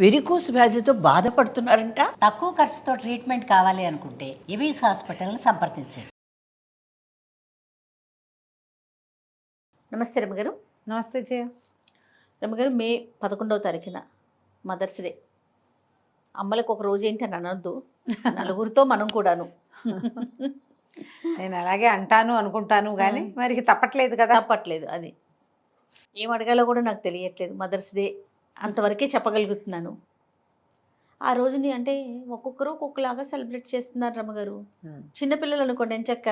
Varicose వ్యాధితో బాధపడుతున్నారంట. తక్కువ ఖర్చుతో ట్రీట్మెంట్ కావాలి అనుకుంటే ఎవిస్ హాస్పిటల్ని సంప్రదించండి. నమస్తే రమ్మగారు. నమస్తే జయ. రమ్మగారు, మే 11వ తారీఖున మదర్స్ డే. అమ్మలకు ఒక రోజు ఏంటి అని అనొద్దు, నలుగురితో మనం కూడాను. నేను అలాగే అంటాను అనుకుంటాను కానీ మరి తప్పట్లేదు కదా. తప్పట్లేదు. అది ఏం అడగాలో కూడా నాకు తెలియట్లేదు. మదర్స్ డే అంతవరకే చెప్పగలుగుతున్నాను. ఆ రోజుని అంటే ఒక్కొక్కరు ఒక్కొక్కలాగా సెలబ్రేట్ చేస్తున్నారు రమ్మగారు. చిన్నపిల్లలు అనుకోండి, ఎంచక్క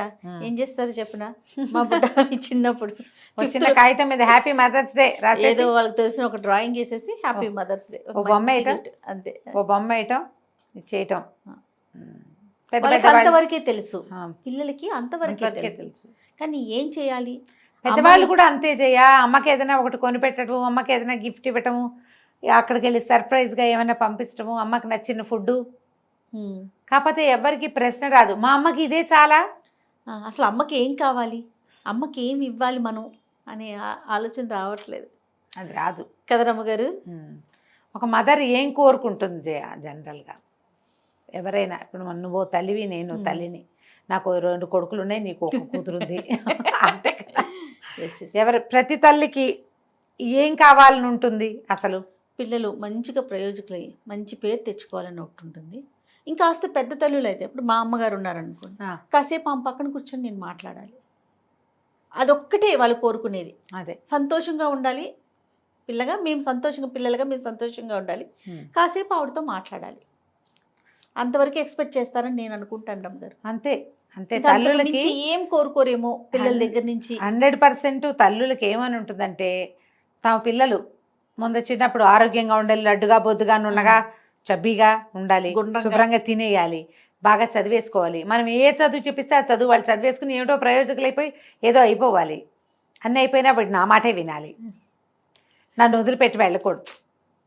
ఏం చేస్తారు చెప్పిన మా బుడ్డ చిన్నప్పుడు చిన్న కాగితం మీద హ్యాపీ మదర్స్ డే ఏదో వాళ్ళకి తెలిసిన ఒక డ్రాయింగ్ వేసేసి హ్యాపీ మదర్స్ డే ఓ బొమ్మ వేయటం, అంతే. ఓ బొమ్మ వేయటం చేయటం అంతవరకే తెలుసు. పిల్లలకి అంతవరకే తెలుసు. కానీ ఏం చేయాలి? పెద్దవాళ్ళు కూడా అంతే చేయ. అమ్మకి ఏదైనా ఒకటి కొనిపెట్టడం, అమ్మకి ఏదైనా గిఫ్ట్ ఇవ్వటము, అక్కడికి వెళ్ళి సర్ప్రైజ్గా ఏమైనా పంపించడము, అమ్మకి నచ్చిన ఫుడ్. కాకపోతే ఎవరికి ప్రశ్న రాదు, మా అమ్మకి ఇదే చాలా, అసలు అమ్మకి ఏం కావాలి, అమ్మకి ఏమి ఇవ్వాలి మనం అనే ఆలోచన రావట్లేదు. అది రాదు కదా రమ్మగారు. ఒక మదర్ ఏం కోరుకుంటుంది జయ జనరల్గా? ఎవరైనా ఇప్పుడు నువ్వు తల్లివి, నేను తల్లిని, నాకు 2 కొడుకులు ఉన్నాయి, నీకు ఒక కూతురుంది, అంతే కదా. ఎవరు ప్రతి తల్లికి ఏం కావాలని ఉంటుంది? అసలు పిల్లలు మంచిగా ప్రయోజకులై మంచి పేరు తెచ్చుకోవాలని ఒకటి ఉంటుంది. ఇంకాస్త పెద్ద తల్లులు అయితే, ఇప్పుడు మా అమ్మగారు ఉన్నారనుకోండి, కాసేపు ఆమె పక్కన కూర్చొని నేను మాట్లాడాలి. అదొక్కటే వాళ్ళు కోరుకునేది. అదే సంతోషంగా ఉండాలి పిల్లగా, మేము సంతోషంగా, పిల్లలుగా మేము సంతోషంగా ఉండాలి, కాసేపు ఆవిడతో మాట్లాడాలి. అంతవరకు ఎక్స్పెక్ట్ చేస్తారని నేను అనుకుంటాను రమ్మగారు. అంతే అంతే. తల్లులకి ఏం కోరుకోరేమో పిల్లల దగ్గర నుంచి. 100% తల్లులకి ఏమని ఉంటుందంటే, తమ పిల్లలు ముందు చిన్నప్పుడు ఆరోగ్యంగా ఉండాలి, లడ్డుగా బొద్దుగా నున్నగా చబ్బీగా ఉండాలి, శుభ్రంగా తినేయాలి, బాగా చదివేసుకోవాలి. మనం ఏ చదువు చెప్పిస్తే ఆ చదువు వాళ్ళు చదివేసుకుని ఏమిటో ప్రయోజకులు అయిపోయి ఏదో అయిపోవాలి. అన్నీ అయిపోయినా వాడు నా మాటే వినాలి, నన్ను వదిలిపెట్టి వెళ్ళకూడదు.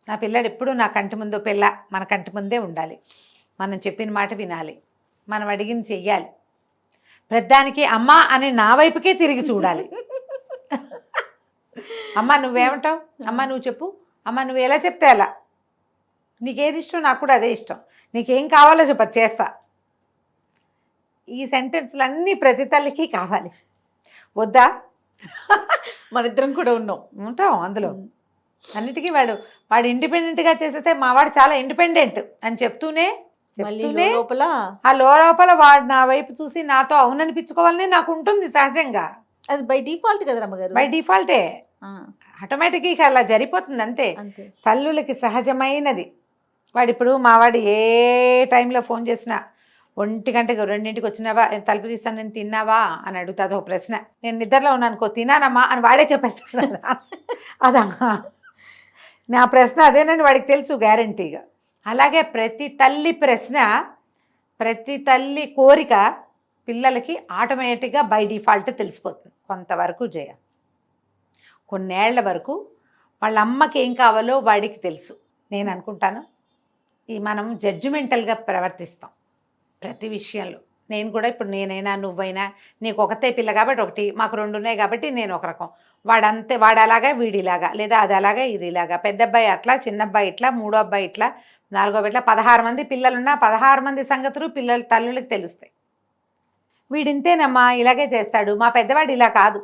నా పిల్లాడు ఎప్పుడు నా కంటి ముందు, పిల్ల మన కంటి ముందే ఉండాలి, మనం చెప్పిన మాట వినాలి, మనం అడిగింది చెయ్యాలి, ప్రతిదానికి అమ్మ అని నా వైపుకే తిరిగి చూడాలి. అమ్మ నువ్వేమంటావు, అమ్మ నువ్వు చెప్పు, అమ్మ నువ్వు ఎలా చెప్తే అలా, నీకేది ఇష్టం నాకు కూడా అదే ఇష్టం, నీకేం కావాలో చెప్పదు చేస్తా. ఈ సెంటెన్స్లు అన్నీ ప్రతి తల్లికి కావాలి. వద్దా? మన ఇద్దరం కూడా ఉంటాం అందులో. అన్నిటికీ వాడు ఇండిపెండెంట్గా చేసేస్తే మావాడు చాలా ఇండిపెండెంట్ అని చెప్తూనే లోపల ఆ లోపల వాడు నా వైపు చూసి నాతో అవుననిపించుకోవాలని నాకు ఉంటుంది సహజంగా. అది బై డిఫాల్ట్ కదా రమ్మగారు. బై డిఫాల్టే ఆటోమేటిక్గా అలా జరిగిపోతుంది అంతే. తల్లులకి సహజమైనది. ఇప్పుడు మావాడు ఏ టైంలో ఫోన్ చేసినా 1 గంటకి 2ంటికి వచ్చినావా, తలుపు తీస్తాను నేను, తిన్నావా అని అడుగుతుంది ఒక ప్రశ్న. నేను నిద్రలో ఉన్నానుకో, తినానమ్మా అని వాడే చెప్పేస్తాడు. అదమ్మా నా ప్రశ్న అదేనని వాడికి తెలుసు గ్యారంటీగా. అలాగే ప్రతి తల్లి ప్రశ్న, ప్రతి తల్లి కోరిక పిల్లలకి ఆటోమేటిక్గా బై డిఫాల్ట్ తెలిసిపోతుంది. కొంతవరకు జయ, కొన్నేళ్ల వరకు వాళ్ళ అమ్మకి ఏం కావాలో వాడికి తెలుసు. నేను అనుకుంటాను మనం జడ్జిమెంటల్గా ప్రవర్తిస్తాం ప్రతి విషయంలో. నేను కూడా ఇప్పుడు నేనైనా నువ్వైనా, నీకు ఒకతే పిల్ల కాబట్టి ఒకటి, మాకు 2 ఉన్నాయి కాబట్టి నేను ఒక రకం, వాడంతే, వాడు అలాగా వీడిలాగా, లేదా అది అలాగా ఇది ఇలాగా, పెద్ద అబ్బాయి అట్లా, చిన్న అబ్బాయి ఇట్లా, 3వ అబ్బాయి ఇట్లా, 4వ అబ్బాయి ఇట్లా, 16 మంది పిల్లలున్నా 16 మంది సంగతులు తల్లులకు తెలుస్తాయి. వీడింతేనమ్మా, ఇలాగే చేస్తాడు, మా పెద్దవాడు ఇలా కాదు,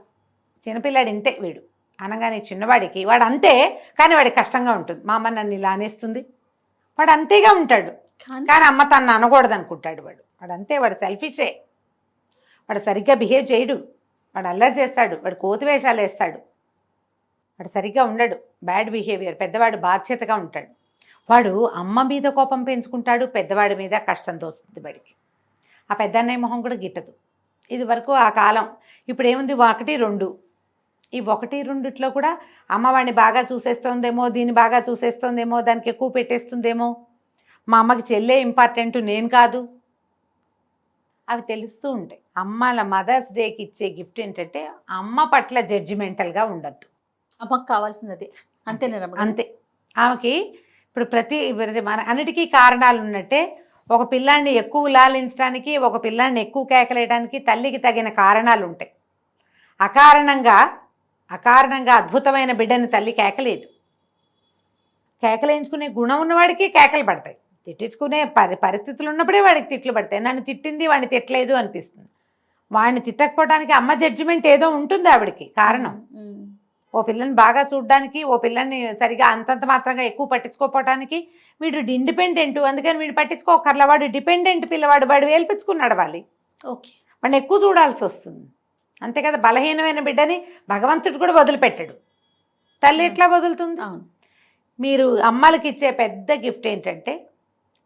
చిన్నపిల్లాడు ఇంతే వీడు అనగానే చిన్నవాడికి వాడు అంతే, కానీ వాడికి కష్టంగా ఉంటుంది. మా అమ్మ నన్ను ఇలా అనేస్తుంది, వాడు అంతేగా ఉంటాడు, కానీ అమ్మ తను అనకూడదు అనుకుంటాడు. వాడు అంతే, వాడు సెల్ఫిషే, వాడు సరిగ్గా బిహేవ్ చేయడు, వాడు అల్లరి చేస్తాడు, వాడు కోతి వేషాలు వేస్తాడు, వాడు సరిగ్గా ఉండడు, బ్యాడ్ బిహేవియర్. పెద్దవాడు బాధ్యతగా ఉంటాడు. వాడు అమ్మ మీద కోపం పెంచుకుంటాడు, పెద్దవాడి మీద కష్టం తోస్తుంది వాడికి. ఆ పెద్దన్నయ్య మొహం కూడా గిట్టదు. ఇది వరకు ఆ కాలం. ఇప్పుడు ఏముంది, 1, 2. ఈ 1, 2 కూడా అమ్మవాడిని బాగా చూసేస్తోందేమో, దీన్ని బాగా చూసేస్తోందేమో, దానికి ఎక్కువ పెట్టేస్తుందేమో, మా అమ్మకి చెల్లే ఇంపార్టెంట్, నేను కాదు, అవి తెలుస్తూ ఉంటాయి. అమ్మల మదర్స్ డేకి ఇచ్చే గిఫ్ట్ ఏంటంటే, అమ్మ పట్ల జడ్జిమెంటల్గా ఉండద్దు. అమ్మకు కావాల్సింది అదే, అంతేనా? అంతే. ఆమెకి ఇప్పుడు మన అన్నిటికీ కారణాలు ఉన్నట్టే, ఒక పిల్లాన్ని ఎక్కువ లాలించడానికి, ఒక పిల్లాన్ని ఎక్కువ కేకలేయడానికి తల్లికి తగిన కారణాలు ఉంటాయి. అకారణంగా అద్భుతమైన బిడ్డని తల్లి కేకలేదు. కేకలు వేయించుకునే గుణం ఉన్నవాడికి కేకలు పడతాయి, తిట్టించుకునే పరిస్థితులు ఉన్నప్పుడే వాడికి తిట్లు పడతాయి. నన్ను తిట్టింది వాడిని తిట్టలేదు అనిపిస్తుంది. వాడిని తిట్టకపోవడానికి అమ్మ జడ్జిమెంట్ ఏదో ఉంటుంది ఆవిడకి కారణం. ఓ పిల్లని బాగా చూడడానికి, ఓ పిల్లని సరిగా అంతంత మాత్రంగా ఎక్కువ పట్టించుకోపోవడానికి వీడు ఇండిపెండెంట్, అందుకని వీడు పట్టించుకోకర్లా, వాడు డిపెండెంట్ పిల్లవాడు, వాడు వేల్పించుకున్నాడు వాళ్ళు. ఓకే, వాడిని ఎక్కువ చూడాల్సి వస్తుంది అంతే కదా. బలహీనమైన బిడ్డని భగవంతుడు కూడా వదిలిపెట్టాడు, తల్లి ఎట్లా వదులుతుంది? అవును. మీరు అమ్మలకి ఇచ్చే పెద్ద గిఫ్ట్ ఏంటంటే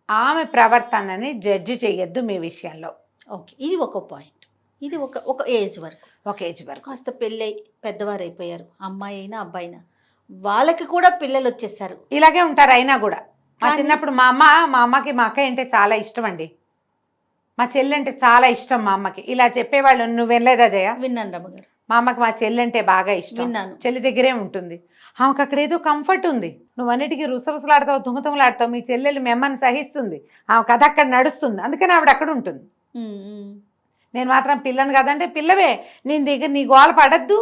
ఆమె ప్రవర్తనని జడ్జి చేయొద్దు మీ విషయంలో. ఓకే, ఇది ఒక పాయింట్. ఇది ఒక ఏజ్ వరకు, ఒక ఏజ్ వరకు. కాస్త పెళ్ళై పెద్దవారు అయిపోయారు, అమ్మాయి అయినా అబ్బాయి అయినా, వాళ్ళకి కూడా పిల్లలు వచ్చేసారు. ఇలాగే ఉంటారు అయినా కూడా. మా చిన్నప్పుడు మా అమ్మకి మా అక్క అంటే చాలా ఇష్టం అండి, మా చెల్లి అంటే చాలా ఇష్టం మా అమ్మకి. ఇలా చెప్పేవాళ్ళు, నువ్వు వినలేదా జయ? విన్నాను రమ్మగారు. మా అమ్మకి మా చెల్లి అంటే బాగా ఇష్టం, విన్నాను. చెల్లి దగ్గరే ఉంటుంది, ఆమెకు అక్కడ ఏదో కంఫర్ట్ ఉంది. నువ్వు అన్నిటికీ రుసరుసలాడతావు, తుమ్మతుమ్మలాడతావు, మీ చెల్లెలు మెమ్మని సహిస్తుంది, ఆమె కథ అక్కడ నడుస్తుంది, అందుకని ఆవిడ అక్కడ ఉంటుంది. నేను మాత్రం పిల్లని కదంటే పిల్లవే, నేను దగ్గర నీ గోల పడద్దు,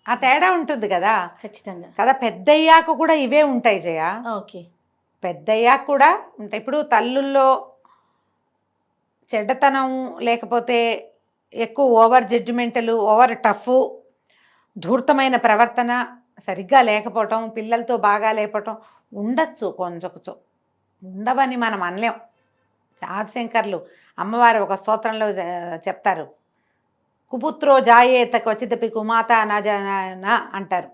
ఆ తేడా ఉంటుంది కదా. ఖచ్చితంగా కదా. పెద్దయ్యాక కూడా ఇవే ఉంటాయి జయ. ఓకే, పెద్దయ్యాక కూడా ఉంటాయి. ఇప్పుడు తల్లుల్లో చెడ్డతనం లేకపోతే ఎక్కువ ఓవర్ జడ్జిమెంటలు, ఓవర్ టఫ్, ధూర్తమైన ప్రవర్తన సరిగ్గా లేకపోవటం, పిల్లలతో బాగా లేకపోవటం ఉండొచ్చు, కొంచెం ఉండవని మనం అనలేం. ఆదిశంకర్లు అమ్మవారు ఒక స్తోత్రంలో చెప్తారు, కుపుత్రో జాయేత క్వచిదపి కుమాత నా అంటారు.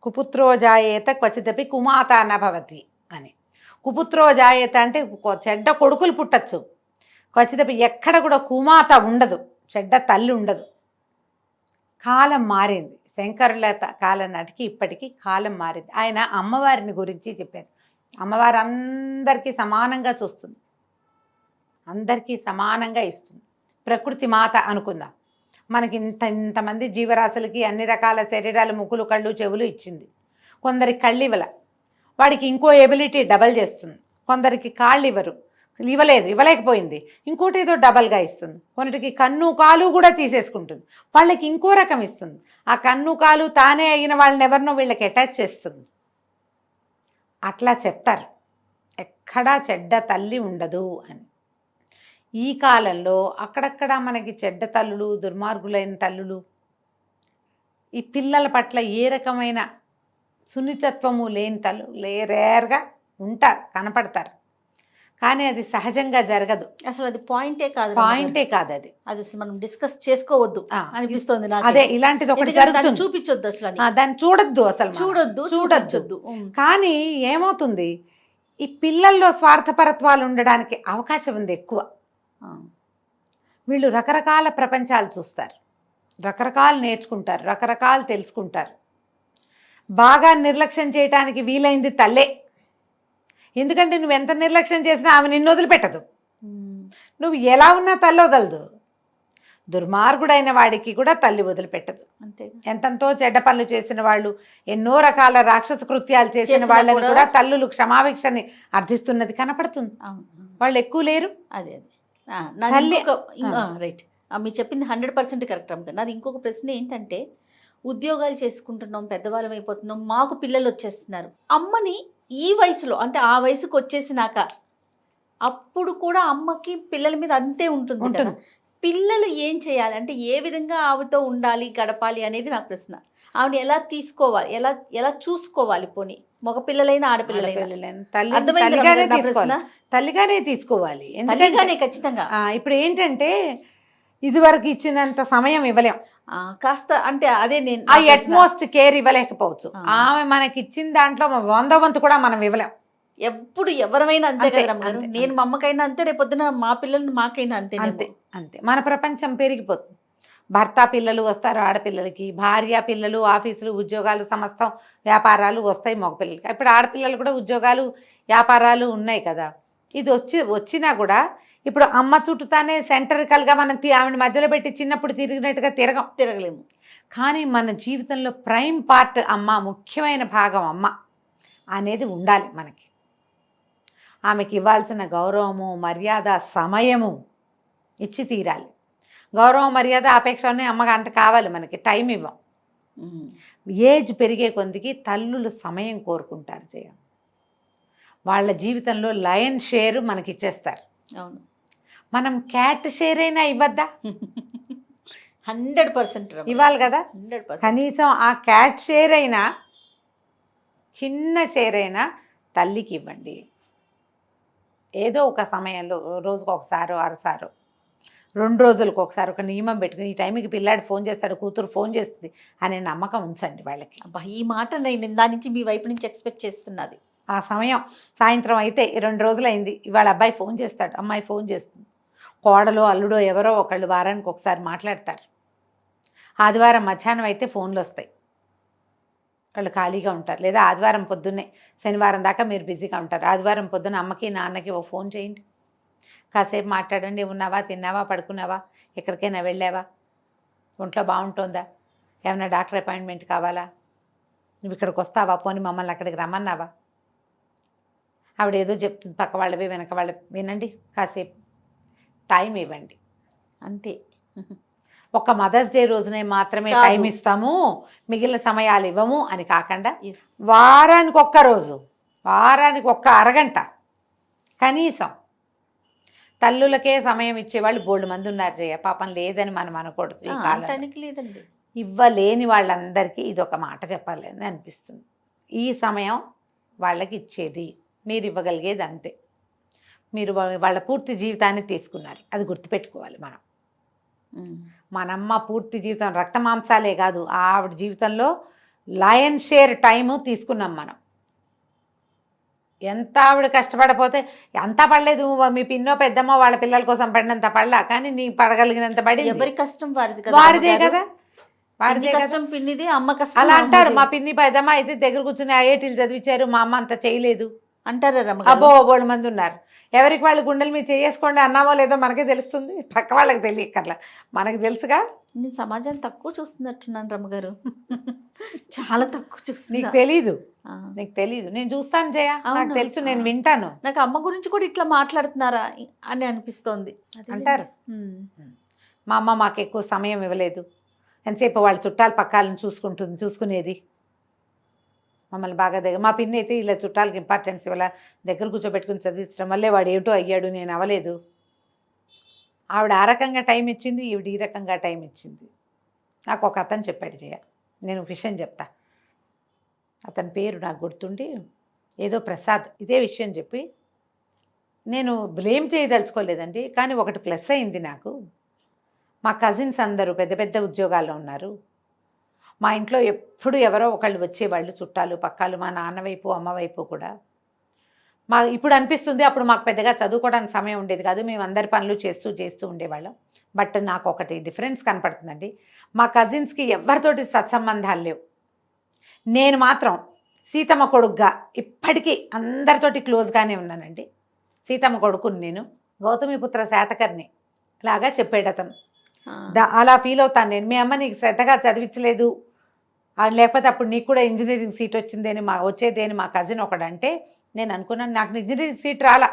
కుపుత్రో జాయేత క్వచిదపి కుమాత నభవతి అని. కుపుత్రో జాయేత అంటే చెడ్డ కొడుకులు పుట్టచ్చు, క్వచిదపి ఎక్కడ కూడా కుమాత ఉండదు, చెడ్డ తల్లి ఉండదు. కాలం మారింది, శంకరుల కాలం నాటికి ఇప్పటికీ కాలం మారింది. ఆయన అమ్మవారిని గురించి చెప్పారు. అమ్మవారు అందరికీ సమానంగా చూస్తుంది, అందరికీ సమానంగా ఇస్తుంది. ప్రకృతి మాత అనుకుందాం, మనకి ఇంతమంది జీవరాశులకి అన్ని రకాల శరీరాలు, ముక్కులు, కళ్ళు, చెవులు ఇచ్చింది. కొందరికి కళ్ళు ఇవ్వల, వాడికి ఇంకో ఎబిలిటీ డబల్ చేస్తుంది. కొందరికి కాళ్ళు ఇవ్వలేకపోయింది, ఇంకోటి ఏదో డబల్గా ఇస్తుంది. కొన్నిటికి కన్ను కాలు కూడా తీసేసుకుంటుంది, వాళ్ళకి ఇంకో రకం ఇస్తుంది. ఆ కన్ను కాలు తానే అయిన వాళ్ళని ఎవరినో వీళ్ళకి అటాచ్ చేస్తుంది. అట్లా చెప్తారు, ఎక్కడా చెడ్డ తల్లి ఉండదు అని. ఈ కాలంలో అక్కడక్కడ మనకి చెడ్డ తల్లులు, దుర్మార్గులైన తల్లులు ఈ పిల్లల పట్ల ఏ రకమైన సున్నితత్వము లేని తల్లు రేర్గా ఉంటారు, కనపడతారు. కానీ అది సహజంగా జరగదు, అసలు అది పాయింటే కాదు అది అసలు మనం డిస్కస్ చేసుకోవద్దు అనిపిస్తుంది నాకు. అదే ఇలాంటిది ఒకటి జరుగుతుంది, చూపించొద్దు, అసలు దాన్ని చూడొద్దు, అసలు చూడొద్దు. కానీ ఏమవుతుంది, ఈ పిల్లల్లో స్వార్థపరత్వాలు ఉండడానికి అవకాశం ఉంది ఎక్కువ. వీళ్ళు రకరకాల ప్రపంచాలు చూస్తారు, రకరకాలు నేర్చుకుంటారు, రకరకాలు తెలుసుకుంటారు. బాగా నిర్లక్ష్యం చేయడానికి వీలైంది తల్లే. ఎందుకంటే నువ్వు ఎంత నిర్లక్ష్యం చేసినా ఆమె నిన్ను వదిలిపెట్టదు, నువ్వు ఎలా ఉన్నా తల్లి వదలదు. దుర్మార్గుడైన వాడికి కూడా తల్లి వదిలిపెట్టదు. అంతే, ఎంతంతో చెడ్డ పనులు చేసిన వాళ్ళు, ఎన్నో రకాల రాక్షస కృత్యాలు చేసిన వాళ్ళని కూడా తల్లులు క్షమాభిక్షని అర్థిస్తున్నది కనపడుతుంది. వాళ్ళు ఎక్కువ లేరు. అదే రైట్, మీరు చెప్పింది 100% కరెక్ట్ అమ్మ. నాది ఇంకొక ప్రశ్న ఏంటంటే, ఉద్యోగాలు చేసుకుంటున్నాం, పెద్దవాళ్ళం అయిపోతున్నాం, మాకు పిల్లలు వచ్చేస్తున్నారు. అమ్మని ఈ వయసులో, అంటే ఆ వయసుకు వచ్చేసినాక అప్పుడు కూడా అమ్మకి పిల్లల మీద అంతే ఉంటుంది కదా. పిల్లలు ఏం చేయాలి అంటే, ఏ విధంగా ఆవిడతో ఉండాలి, గడపాలి అనేది నా ప్రశ్న. ఆవిడ ఎలా తీసుకోవాలి, ఎలా చూసుకోవాలి? పోనీ మగ పిల్లలైనా ఆడపిల్లలైనా తల్లిగానే తీసుకోవాలి. తల్లిగానే ఖచ్చితంగా. ఇప్పుడు ఏంటంటే ఇదివరకు ఇచ్చినంత సమయం ఇవ్వలేం, కాస్త అంటే అదే నేను ఆ అట్మోస్ట్ కేర్ ఇవ్వలేకపోవచ్చు. ఆమె మనకి ఇచ్చిన దాంట్లో 100వ వంతు కూడా మనం ఇవ్వలేం. ఎప్పుడు ఎవరైనా అంతే కదా. నేను మా అమ్మకైనా అంతే, రేపొద్దున మా పిల్లల్ని మాకైనా అంతే. అంతే మన ప్రపంచం పెరిగిపోతుంది. భర్త పిల్లలు వస్తారు ఆడపిల్లలకి, భార్య పిల్లలు, ఆఫీసులు, ఉద్యోగాలు, సమస్తం వ్యాపారాలు వస్తాయి మగపిల్లలకి. ఇప్పుడు ఆడపిల్లలు కూడా ఉద్యోగాలు, వ్యాపారాలు ఉన్నాయి కదా. ఇది వచ్చినా కూడా ఇప్పుడు అమ్మ చుట్టూతానే సెంట్రికల్గా మనం ఆమెను మధ్యలో పెట్టి చిన్నప్పుడు తిరిగినట్టుగా తిరగలేము. కానీ మన జీవితంలో ప్రైమ్ పార్ట్ అమ్మ, ముఖ్యమైన భాగం అమ్మ అనేది ఉండాలి మనకి. ఆమెకి ఇవ్వాల్సిన గౌరవము, మర్యాద, సమయము ఇచ్చి తీరాలి. గౌరవం, మర్యాద, అపేక్ష అన్నీ అమ్మగా అంటే కావాలి మనకి. టైం ఇవ్వం. ఏజ్ పెరిగే కొద్దికి తల్లులు సమయం కోరుకుంటారు జయ. వాళ్ళ జీవితంలో లయన్ షేర్ మనకి ఇచ్చేస్తారు. అవును. మనం క్యాట్ షేర్ అయినా ఇవ్వద్దా? 100% ఇవ్వాలి కదా. 100%. కనీసం ఆ క్యాట్ షేర్ అయినా, చిన్న షేర్ అయినా తల్లికి ఇవ్వండి. ఏదో ఒక సమయంలో, రోజుకు ఒకసారో అరసారో, 2 రోజులకు ఒకసారి ఒక నియమం పెట్టుకుని ఈ టైంకి పిల్లాడు ఫోన్ చేస్తాడు, కూతురు ఫోన్ చేస్తుంది అనే నమ్మకం ఉంచండి వాళ్ళకి. అబ్బా, ఈ మాట నేను దాని నుంచి మీ వైపు నుంచి ఎక్స్పెక్ట్ చేస్తున్నది. ఆ సమయం సాయంత్రం అయితే 2 రోజులు అయింది, ఇవాళ అబ్బాయి ఫోన్ చేస్తాడు, అమ్మాయి ఫోన్ చేస్తుంది, కోడలో అల్లుడో ఎవరో ఒకళ్ళు వారానికి ఒకసారి మాట్లాడతారు. ఆదివారం మధ్యాహ్నం అయితే ఫోన్లు వస్తాయి, వాళ్ళు ఖాళీగా ఉంటారు. లేదా ఆదివారం పొద్దున్నే, శనివారం దాకా మీరు బిజీగా ఉంటారు, ఆదివారం పొద్దున్న అమ్మకి నాన్నకి ఓ ఫోన్ చేయండి, కాసేపు మాట్లాడండి. ఉన్నావా, తిన్నావా, పడుకున్నావా, ఎక్కడికైనా వెళ్ళావా, ఒంట్లో బాగుంటుందా, ఏమైనా డాక్టర్ అపాయింట్మెంట్ కావాలా, నువ్వు ఇక్కడికి వస్తావా, పోనీ మమ్మల్ని అక్కడికి రమ్మన్నావా. ఆవిడ ఏదో చెప్తుంది, పక్క వాళ్ళవి వెనక వాళ్ళవి వినండి, కాసేపు టైం ఇవ్వండి అంతే. ఒక మదర్స్ డే రోజునే మాత్రమే కాదు. టైం ఇస్తాము, మిగిలిన సమయాలు ఇవ్వము అని కాకుండా Yes. వారానికి ఒక్క రోజు, వారానికి ఒక్క అరగంట కనీసం. తల్లులకే సమయం ఇచ్చేవాళ్ళు బోల్డ్ మంది ఉన్నారు జయ, పాపం లేదని మనం అనకూడదు. ఈ కాలంలో అనటానికి లేదండి. ఇవ్వలేని వాళ్ళందరికీ ఇది ఒక మాట చెప్పాలి అని అనిపిస్తుంది. ఈ సమయం వాళ్ళకి ఇచ్చేది, మీరు ఇవ్వగలిగేది అంతే. మీరు వాళ్ళ పూర్తి జీవితాన్ని తీసుకున్నారు, అది గుర్తుపెట్టుకోవాలి మనం. మనమ్మ పూర్తి జీవితం రక్త మాంసాలే కాదు, ఆవిడ జీవితంలో లయన్ షేర్ టైము తీసుకున్నాం మనం. ఎంత ఆవిడ కష్టపడపోతే అంతా పడలేదు, మీ పిన్నో పెద్దమ్మో వాళ్ళ పిల్లల కోసం పడినంత పడలా, కానీ నీ పడగలిగినంత పడి ఎవరి కష్టం వారిది కదా. వారిదే కదా, వారిదే కదా. కష్టం పిన్నిది, అమ్మ కష్టం అలా అంటారు. అమ్మది. మా పిన్ని పెద్దమ్మ అయితే దగ్గర కూర్చుని ఐఐటీలు చదివించారు, మా అమ్మ అంత చేయలేదు అంటారా రమ్మ అబ్బో బోళ్ళు మంది ఉన్నారు. ఎవరికి వాళ్ళు గుండెలు మీరు చేసుకోండి అన్నామో లేదో మనకే తెలుస్తుంది, పక్క వాళ్ళకి తెలియక్కర్లా, మనకు తెలుసుగా. నేను సమాజం తక్కువ చూస్తున్నట్టున్నాను రమ్మగారు. చాలా తక్కువ నీకు చూస్తున్నా. తెలీదు, ఆ. నీకు తెలీదు, నేను చూస్తాను జయ, నాకు అవును. తెలుసు, నేను వింటాను. నాకు అమ్మ గురించి కూడా ఇట్లా మాట్లాడుతున్నారా అని అనిపిస్తోంది. అంటారు. ఉమ్. మా అమ్మ మాకు ఎక్కువ సమయం ఇవ్వలేదు, ఎంతసేపు వాళ్ళ చుట్టాల పక్కాలను చూసుకునేది, మమ్మల్ని బాగా దగ్గర. మా పిన్ని అయితే ఇలా చుట్టాలకి ఇంపార్టెన్స్ ఇవ్వాల, దగ్గర కూర్చోబెట్టుకుని చదివించడం వల్లే వాడు ఏమిటో అయ్యాడు, నేను అవ్వలేదు. ఆవిడ ఆ రకంగా టైం ఇచ్చింది, ఈవిడ ఈ రకంగా టైం ఇచ్చింది. నాకు ఒక అతను చెప్పాడు జయ, నేను ఒక విషయం చెప్తా. అతని పేరు నాకు గుర్తుండి ఏదో ప్రసాద్, ఇదే విషయం చెప్పి, నేను బ్లేమ్ చేయదలుచుకోలేదండి, కానీ ఒకటి ప్లస్ అయింది నాకు. మా కజిన్స్ అందరూ పెద్ద పెద్ద ఉద్యోగాల్లో ఉన్నారు. మా ఇంట్లో ఎప్పుడు ఎవరో ఒకళ్ళు వచ్చేవాళ్ళు, చుట్టాలు పక్కాలు, మా నాన్న వైపు అమ్మ వైపు కూడా. ఇప్పుడు అనిపిస్తుంది, అప్పుడు మాకు పెద్దగా చదువుకోవడానికి సమయం ఉండేది కాదు, మేము అందరి పనులు చేస్తూ ఉండేవాళ్ళం. బట్ నాకు ఒకటి డిఫరెన్స్ కనపడుతుందండి, మా కజిన్స్కి ఎవరితోటి సత్సంబంధాలు లేవు. నేను మాత్రం సీతమ్మ కొడుకుగా ఇప్పటికీ అందరితోటి క్లోజ్గానే ఉన్నానండి. సీతమ్మ కొడుకుని నేను, గౌతమిపుత్ర శాతకర్ణి లాగా చెప్పాడు అతను. అలా ఫీల్ అవుతాను నేను. మీ అమ్మ నీకు శ్రద్ధగా చదివించలేదు, లేకపోతే అప్పుడు నీకు కూడా ఇంజనీరింగ్ సీట్ వచ్చేదేని మా కజిన్ ఒకడంటే నేను అనుకున్నాను, నాకు ఇంజనీరింగ్ సీట్ రాలా,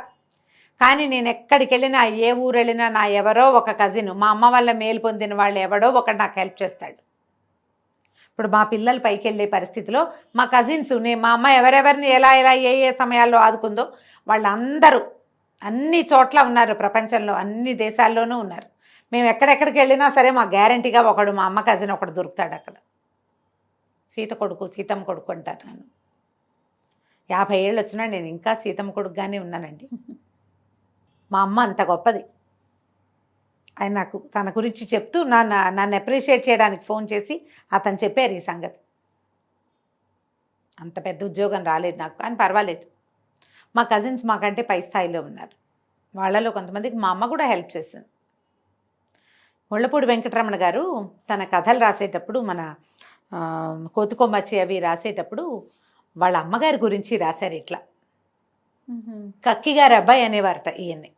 కానీ నేను ఎక్కడికి వెళ్ళినా, ఏ ఊరు వెళ్ళినా నా ఎవరో ఒక కజిన్, మా అమ్మ వల్ల మేలు పొందిన వాళ్ళు ఎవడో ఒకడు నాకు హెల్ప్ చేస్తాడు. ఇప్పుడు మా పిల్లలు పైకి వెళ్ళే పరిస్థితిలో మా కజిన్స్, మా అమ్మ ఎవరెవరిని ఎలా ఏ సమయాల్లో ఆదుకుందో వాళ్ళందరూ అన్ని చోట్ల ఉన్నారు, ప్రపంచంలో అన్ని దేశాల్లోనూ ఉన్నారు. మేము ఎక్కడెక్కడికి వెళ్ళినా సరే మా గ్యారంటీగా ఒకడు, మా అమ్మ కజిన్ ఒకడు దొరుకుతాడు అక్కడ. సీతమ్మ కొడుకు అంటారు నన్ను. 50 ఏళ్ళు వచ్చినా నేను ఇంకా సీతమ్మ కొడుకుగానే ఉన్నానండి. మా అమ్మ అంత గొప్పది. ఆయన నాకు తన గురించి చెప్తూ నన్ను అప్రిషియేట్ చేయడానికి ఫోన్ చేసి అతను చెప్పారు ఈ సంగతి. అంత పెద్ద ఉద్యోగం రాలేదు నాకు, కానీ పర్వాలేదు. మా కజిన్స్ మాకంటే పై స్థాయిలో ఉన్నారు. వాళ్ళలో కొంతమందికి మా అమ్మ కూడా హెల్ప్ చేసింది. ముళ్ళపూడి వెంకటరమణ గారు తన కథలు రాసేటప్పుడు, మన కోతుకొమ్మచ్చి అవి రాసేటప్పుడు వాళ్ళ అమ్మగారి గురించి రాశారు ఇట్లా. కక్కి గారి అబ్బాయి అనేవారట ఈయన్ని.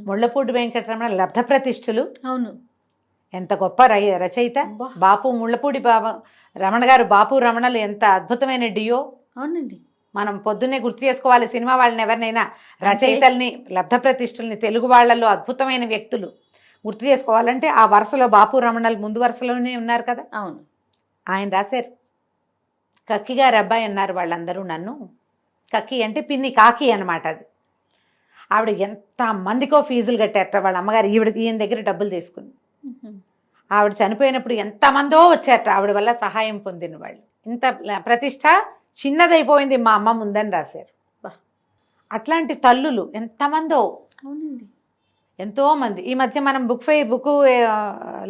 ముళ్ళపూడి వెంకటరమణ లబ్ధ ప్రతిష్ఠులు. అవును. ఎంత గొప్ప రచయిత. బాపు ముళ్ళపూడి రమణ గారు, బాపు రమణలు ఎంత అద్భుతమైన డియో. అవునండి. మనం పొద్దున్నే గుర్తు చేసుకోవాలి సినిమా వాళ్ళని, ఎవరినైనా రచయితల్ని, లబ్ధ ప్రతిష్ఠుల్ని, తెలుగు వాళ్ళల్లో అద్భుతమైన వ్యక్తులు గుర్తు చేసుకోవాలంటే ఆ వరుసలో బాపు రమణలు ముందు వరుసలోనే ఉన్నారు కదా. అవును. ఆయన రాశారు కక్కి గారి అబ్బాయి అన్నారు వాళ్ళందరూ నన్ను. కక్కి అంటే పిన్ని కాకి అనమాట అది. ఆవిడ ఎంత మందికో ఫీజులు కట్టారట వాళ్ళ అమ్మగారు ఈయన దగ్గర డబ్బులు తీసుకుని. ఆవిడ చనిపోయినప్పుడు ఎంతమందో వచ్చారట ఆవిడ వల్ల సహాయం పొందిన వాళ్ళు. ఇంత ప్రతిష్ట చిన్నదైపోయింది మా అమ్మ ముందని రాశారు. అట్లాంటి తల్లులు ఎంతమందో, అవునండి, ఎంతోమంది. ఈ మధ్య మనం బుక్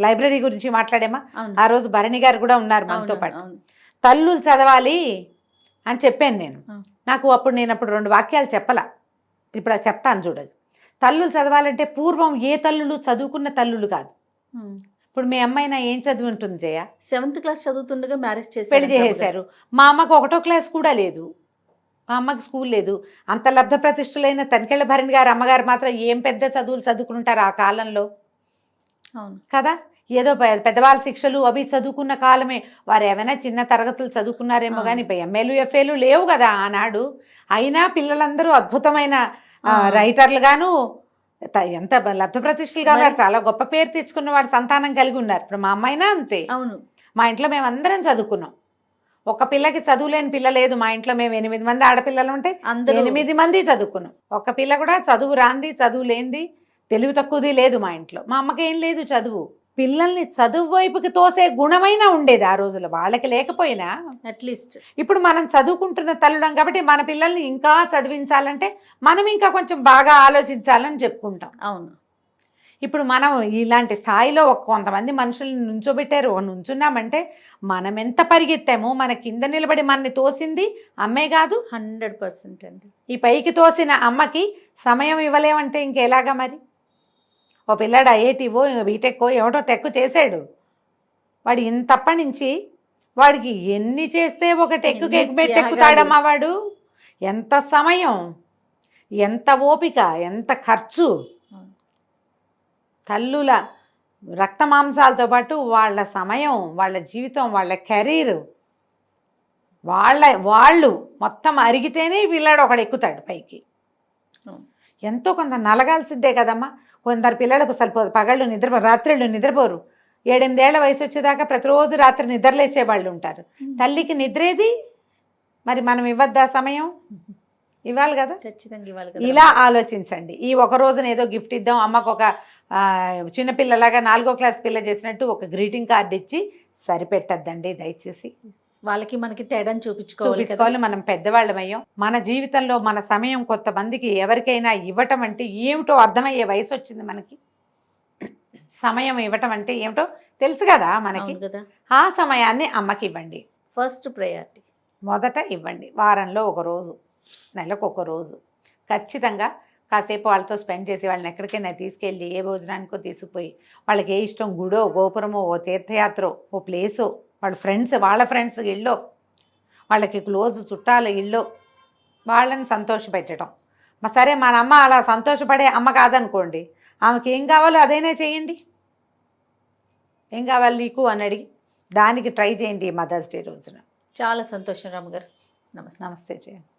లైబ్రరీ గురించి మాట్లాడేమా, ఆ రోజు భరణి గారు కూడా ఉన్నారు మనతో పాటు. తల్లులు చదవాలి అని చెప్పాను నేను. నాకు నేను అప్పుడు 2 వాక్యాలు చెప్పలా, ఇప్పుడు అది చెప్తాను చూడదు. తల్లులు చదవాలంటే పూర్వం ఏ తల్లులు చదువుకున్న తల్లులు కాదు. ఇప్పుడు మీ అమ్మాయినా ఏం చదువు ఉంటుంది జయ? 7th క్లాస్ చదువుతుండగా మ్యారేజ్ చేసి పెళ్లి చేసేశారు. మా అమ్మకు 1వ క్లాస్ కూడా లేదు, మా అమ్మకి స్కూల్ లేదు. అంత లబ్ధ ప్రతిష్ఠులైన తనికెళ్ళ భరణి గారు అమ్మగారు మాత్రం ఏం పెద్ద చదువులు చదువుకుంటారు ఆ కాలంలో. అవును కదా, ఏదో పెద్దవాళ్ళ శిక్షలు అవి చదువుకున్న కాలమే. వారు ఏమైనా చిన్న తరగతులు చదువుకున్నారేమో కానీ ఎంఏలు ఎఫ్ఏలు లేవు కదా ఆనాడు. అయినా పిల్లలందరూ అద్భుతమైన రైటర్లు గాను, ఎంత లబ్ధ ప్రతిష్ఠలుగా ఉన్నారు, చాలా గొప్ప పేరు తెచ్చుకున్న వాడు సంతానం కలిగి ఉన్నారు. ఇప్పుడు మా అమ్మాయినా అంతే. అవును, మా ఇంట్లో మేము అందరం చదువుకున్నాం. ఒక పిల్లకి చదువులేని పిల్ల లేదు మా ఇంట్లో. మేము 8 మంది ఆడపిల్లలు ఉంటే 8 మంది చదువుకున్నాం. ఒక పిల్ల కూడా చదువు రాంది, చదువు లేనిది, తెలివి తక్కువది లేదు మా ఇంట్లో. మా అమ్మకి ఏం లేదు చదువు. పిల్లల్ని చదువు వైపుకి తోసే గుణమైనా ఉండేది ఆ రోజుల్లో, వాళ్ళకి లేకపోయినా. అట్లీస్ట్ ఇప్పుడు మనం చదువుకుంటున్న తల్లుడం కాబట్టి మన పిల్లల్ని ఇంకా చదివించాలంటే మనం ఇంకా కొంచెం బాగా ఆలోచించాలని చెప్పుకుంటాం. అవును, ఇప్పుడు మనం ఇలాంటి స్థాయిలో కొంతమంది మనుషుల్ని నుంచోబెట్టారు, నుంచున్నామంటే మనం ఎంత పరిగెత్తామో, మన కింద నిలబడి మనని తోసింది అమ్మే కాదు. 100% అండి. ఈ పైకి తోసిన అమ్మకి సమయం ఇవ్వలేమంటే ఇంకెలాగా మరి? ఓ పిల్లాడు ఐఐటీవో బీటెక్కో ఏమిటో టెక్ చేశాడు, వాడు ఇంతప్పటి నుంచి వాడికి ఎన్ని చేస్తే ఒక టెక్కుతాడమ్మా వాడు? ఎంత సమయం, ఎంత ఓపిక, ఎంత ఖర్చు. తల్లుల రక్త మాంసాలతో పాటు వాళ్ళ సమయం, వాళ్ళ జీవితం, వాళ్ళ కెరీర్, వాళ్ళు మొత్తం అరిగితేనే పిల్లాడు ఒకడు ఎక్కుతాడు పైకి. ఎంతో కొంత నలగాల్సిందే కదమ్మా. కొందరు పిల్లలకు సరిపోదు, పగళ్ళు రాత్రిళ్ళు నిద్రపోరు. 7-8 ఏళ్ల వయసు వచ్చేదాకా ప్రతిరోజు రాత్రి నిద్రలేచే వాళ్ళు ఉంటారు. తల్లికి నిద్రేది మరి మనం ఇవ్వద్దా సమయం? ఇవ్వాలి కదా, ఖచ్చితంగా ఇవ్వాలి. ఇలా ఆలోచించండి. ఈ ఒక రోజున ఏదో గిఫ్ట్ ఇద్దాం, అమ్మకు ఒక చిన్నపిల్లలాగా 4వ క్లాస్ పిల్ల చేసినట్టు ఒక గ్రీటింగ్ కార్డు ఇచ్చి సరిపెట్టద్దండి దయచేసి. వాళ్ళకి మనకి తేడాను చూపించుకోవాలి. మనం పెద్దవాళ్ళమయ్యాం. మన జీవితంలో మన సమయం కొంతమందికి ఎవరికైనా ఇవ్వటం అంటే ఏమిటో అర్థమయ్యే వయసు వచ్చింది మనకి. సమయం ఇవ్వటం అంటే ఏమిటో తెలుసు కదా మనకి. ఆ సమయాన్ని అమ్మకి ఇవ్వండి. ఫస్ట్ ప్రయారిటీ మొదట ఇవ్వండి. వారంలో ఒక రోజు, నెలకు ఒక రోజు ఖచ్చితంగా కాసేపు వాళ్ళతో స్పెండ్ చేసి, వాళ్ళని ఎక్కడికైనా తీసుకెళ్ళి ఏ భోజనానికో తీసుకుపోయి, వాళ్ళకి ఏ ఇష్టం, గుడో గోపురమో ఓ తీర్థయాత్రో ఓ ప్లేసో, వాళ్ళ ఫ్రెండ్స్ ఇళ్ళో, వాళ్ళకి క్లోజ్ చుట్టాల ఇళ్ళో వాళ్ళని సంతోషపెట్టడం. సరే మన అమ్మ అలా సంతోషపడే అమ్మ కాదనుకోండి, ఆమెకి ఏం కావాలో అదేనే చేయండి. ఏం కావాలి నీకు అని అడిగి దానికి ట్రై చేయండి ఈ మదర్స్ డే రోజున. చాలా సంతోషం రామ్ గారు. నమస్తే. నమస్తే చేయండి.